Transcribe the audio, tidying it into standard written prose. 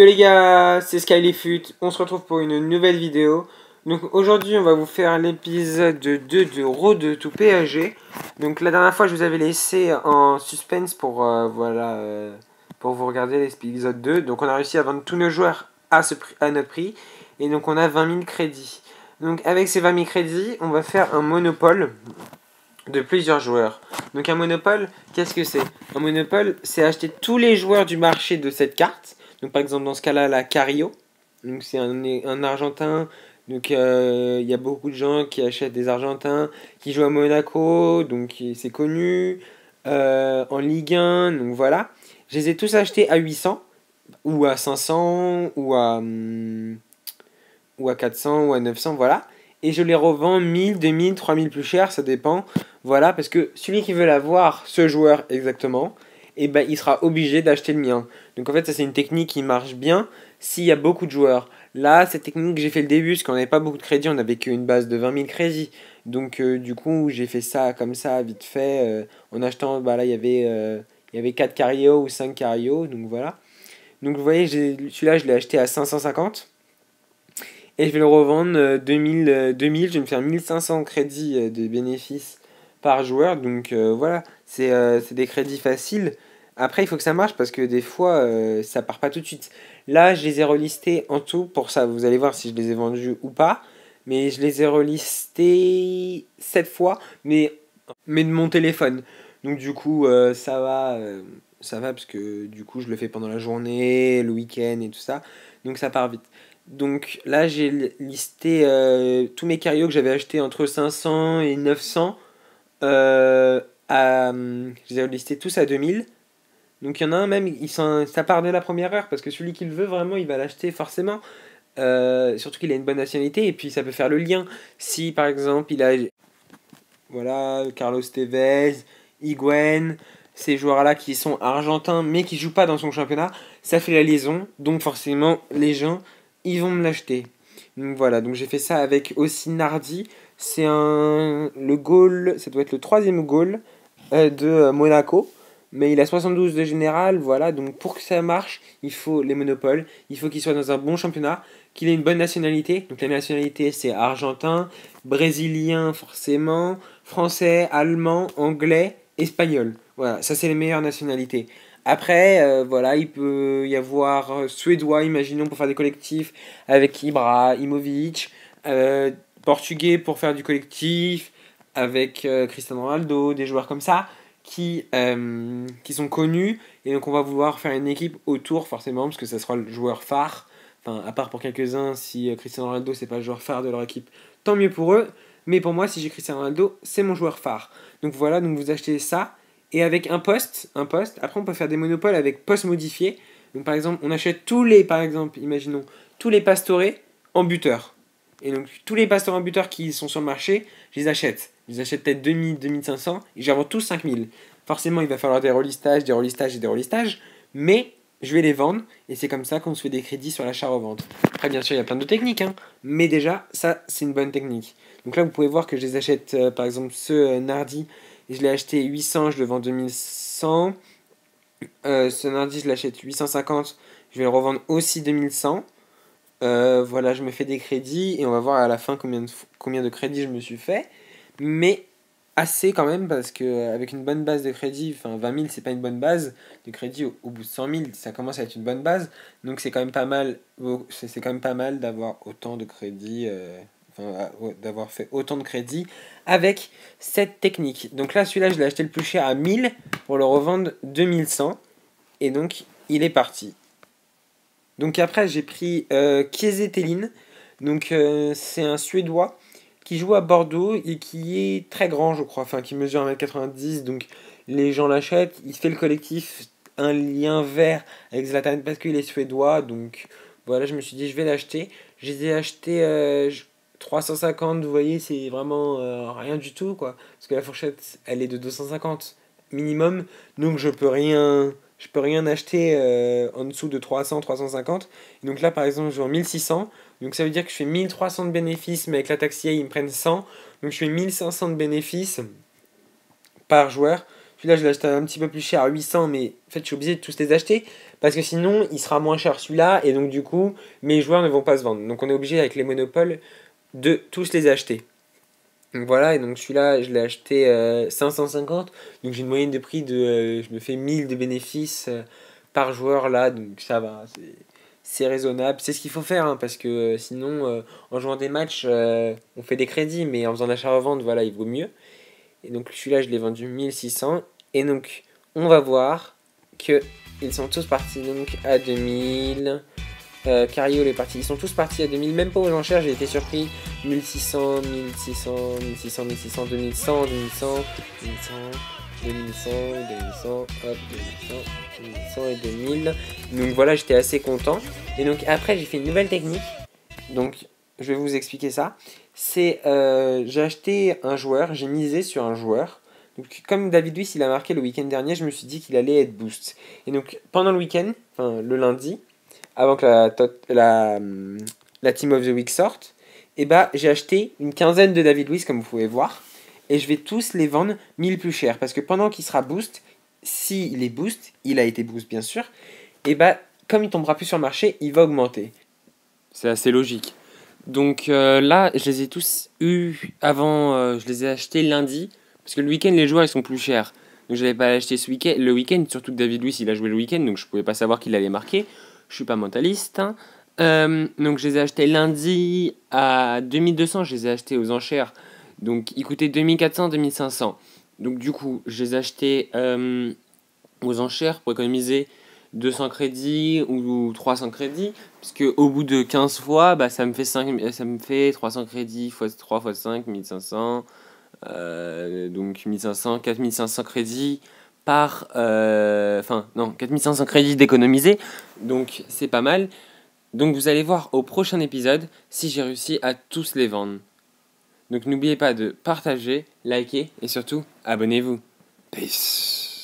Yo les gars, c'est Skylyfut, on se retrouve pour une nouvelle vidéo. Donc aujourd'hui on va vous faire l'épisode 2 de Road to PSG. Donc la dernière fois je vous avais laissé en suspense pour, pour vous regarder l'épisode 2. Donc on a réussi à vendre tous nos joueurs à notre prix. Et donc on a 20 000 crédits. Donc avec ces 20 000 crédits on va faire un monopole de plusieurs joueurs. Donc un monopole, qu'est-ce que c'est? Un monopole, c'est acheter tous les joueurs du marché de cette carte. Donc par exemple dans ce cas-là, la Cario. Donc c'est un Argentin. Donc il y a beaucoup de gens qui achètent des Argentins, qui jouent à Monaco, donc c'est connu. En Ligue 1, donc voilà. Je les ai tous achetés à 800, ou à 500, ou à 400, ou à 900, voilà. Et je les revends 1000, 2000, 3000 plus cher, ça dépend. Voilà, parce que celui qui veut l'avoir, ce joueur exactement, et ben, il sera obligé d'acheter le mien. Donc en fait, ça c'est une technique qui marche bien s'il y a beaucoup de joueurs. Là, cette technique, j'ai fait le début, parce qu'on n'avait pas beaucoup de crédits, on n'avait qu'une base de 20 000 crédits. Donc du coup, j'ai fait ça comme ça, vite fait, en achetant, bah là, il y avait 4 Cario ou 5 Cario, donc voilà. Donc vous voyez, celui-là, je l'ai acheté à 550. Et je vais le revendre 2000, je vais me faire 1500 crédits de bénéfices par joueur. Donc voilà, c'est des crédits faciles. Après, il faut que ça marche parce que des fois, ça part pas tout de suite. Là, je les ai relistés en tout pour ça. Vous allez voir si je les ai vendus ou pas. Mais je les ai relistés 7 fois, mais de mon téléphone. Donc du coup, ça va parce que du coup, je le fais pendant la journée, le week-end et tout ça. Donc ça part vite. Donc là, j'ai listé tous mes carios que j'avais achetés entre 500 et 900. Je les ai listés tous à 2000. Donc il y en a un même, ça part de la première heure parce que celui qui le veut vraiment, il va l'acheter forcément. Surtout qu'il a une bonne nationalité et puis ça peut faire le lien. Si par exemple il a, voilà, Carlos Tevez, Higuaín, ces joueurs-là qui sont argentins mais qui jouent pas dans son championnat, ça fait la liaison. Donc forcément, les gens, ils vont me l'acheter. Donc voilà, donc j'ai fait ça avec aussi Nardi. Le goal, ça doit être le troisième goal de Monaco. Mais il a 72 de général, voilà. Donc pour que ça marche, il faut les monopoles. Il faut qu'il soit dans un bon championnat, qu'il ait une bonne nationalité. Donc la nationalité, c'est argentin, brésilien forcément, français, allemand, anglais, espagnol. Voilà, ça c'est les meilleures nationalités. Après, voilà, il peut y avoir suédois, imaginons, pour faire des collectifs, avec Ibra, Imovic, portugais pour faire du collectif, avec Cristiano Ronaldo, des joueurs comme ça, qui sont connus, et donc on va vouloir faire une équipe autour, forcément, parce que ça sera le joueur phare, enfin, à part pour quelques-uns, si Cristiano Ronaldo, c'est pas le joueur phare de leur équipe, tant mieux pour eux, mais pour moi, si j'ai Cristiano Ronaldo, c'est mon joueur phare. Donc voilà, donc vous achetez ça, et avec un poste, après on peut faire des monopoles avec poste modifié. Donc par exemple, on achète par exemple, imaginons, tous les pastorés en buteur. Et donc tous les pasteurs en buteur qui sont sur le marché, je les achète. Je les achète peut-être 2000, 2500, et j'en vends tous 5000. Forcément, il va falloir des relistages, des relistages et des relistages, mais je vais les vendre, et c'est comme ça qu'on se fait des crédits sur l'achat-revente. Après, bien sûr, il y a plein de techniques, hein, mais déjà, ça, c'est une bonne technique. Donc là, vous pouvez voir que je les achète, par exemple, Nardi, je l'ai acheté 800, je le vends 2100. Ce Nardi, je l'achète 850, je vais le revendre aussi 2100. Voilà, je me fais des crédits, et on va voir à la fin combien de crédits je me suis fait. Mais assez quand même, parce que avec une bonne base de crédit, enfin 20 000 c'est pas une bonne base de crédit, au bout de 100 000 ça commence à être une bonne base, donc c'est quand même pas mal, c'est quand même pas mal d'avoir autant de crédit, d'avoir fait autant de crédit avec cette technique. Donc là, celui-là, je l'ai acheté le plus cher à 1000 pour le revendre 2100, et donc il est parti. Donc après, j'ai pris Kiese Thelin, donc c'est un Suédois qui joue à Bordeaux et qui est très grand, je crois, enfin qui mesure 1m90, donc les gens l'achètent. Il fait le collectif, un lien vert avec Zlatan parce qu'il est suédois, donc voilà, je me suis dit je vais l'acheter. Je les ai achetés 350, vous voyez, c'est vraiment rien du tout, quoi, parce que la fourchette, elle est de 250 minimum, donc je peux rien acheter en dessous de 300, 350. Et donc là, par exemple, je vends 1600. Donc ça veut dire que je fais 1300 de bénéfices, mais avec la taxi, ils me prennent 100. Donc je fais 1500 de bénéfices par joueur Celui-là, je l'ai acheté un petit peu plus cher à 800, mais en fait, je suis obligé de tous les acheter parce que sinon, il sera moins cher celui-là et donc du coup, mes joueurs ne vont pas se vendre. Donc on est obligé avec les monopoles de tous les acheter. Donc voilà, et donc celui-là, je l'ai acheté 550. Donc j'ai une moyenne de prix de. Je me fais 1000 de bénéfices par joueur là, donc ça va, c'est raisonnable. C'est ce qu'il faut faire, hein, parce que sinon, en jouant des matchs, on fait des crédits, mais en faisant l'achat-revente, voilà, il vaut mieux. Et donc celui-là, je l'ai vendu 1600. Et donc, on va voir que ils sont tous partis donc à 2000. Cario est parti. Ils sont tous partis à 2000. Même pas aux enchères, j'ai été surpris. 1600, 1600, 1600, 1600, 2100, 2100, 2100, 2100, 2100, hop, 2100, 2100 et 2000. Donc voilà, j'étais assez content. Et donc après, j'ai fait une nouvelle technique. Donc, je vais vous expliquer ça. C'est, j'ai acheté un joueur, j'ai misé sur un joueur. Donc, comme David Luiz, il a marqué le week-end dernier, je me suis dit qu'il allait être boost. Et donc, pendant le week-end, enfin le lundi, avant que la Team of the Week sorte, et bah, j'ai acheté une quinzaine de David Luiz, comme vous pouvez voir. Et je vais tous les vendre 1000 plus cher. Parce que pendant qu'il sera boost, s'il est boost, il a été boost bien sûr, et bah, comme il tombera plus sur le marché, il va augmenter. C'est assez logique. Donc là, je les ai tous eus avant, je les ai achetés lundi, parce que le week-end, les joueurs, ils sont plus chers. Donc je n'avais pas acheté le week-end, surtout que David Luiz, il a joué le week-end, donc je pouvais pas savoir qu'il allait marquer. Je suis pas mentaliste, hein. Donc je les ai achetés lundi à 2200, je les ai achetés aux enchères. Donc ils coûtaient 2400, 2500. Donc du coup, je les ai achetés aux enchères pour économiser 200 crédits ou 300 crédits, parce que au bout de 15 fois, bah, ça me fait 300 crédits x 3 x 5, 1500, donc 1500, 4500 crédits par... Enfin, non, 4500 crédits d'économiser, donc c'est pas mal. Donc vous allez voir au prochain épisode si j'ai réussi à tous les vendre. Donc n'oubliez pas de partager, liker et surtout abonnez-vous. Peace.